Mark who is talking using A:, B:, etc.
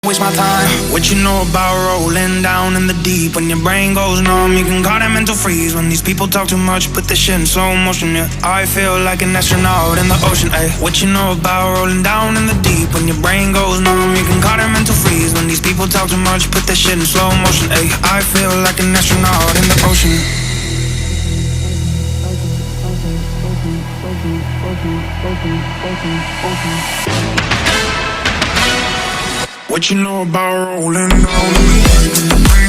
A: waste my time. What you know about rolling down in the deep? When your brain goes numb, you can call it mental freeze. When these people talk too much, put this shit in slow motion, yeah. I feel like an astronaut in the ocean, ayy. What you know about rolling down in the deep? When your brain goes numb, you can call it mental freeze. When these people talk too much, put this shit in slow motion, ayy. I feel like an astronaut in the ocean. What you know about rolling down in the deep?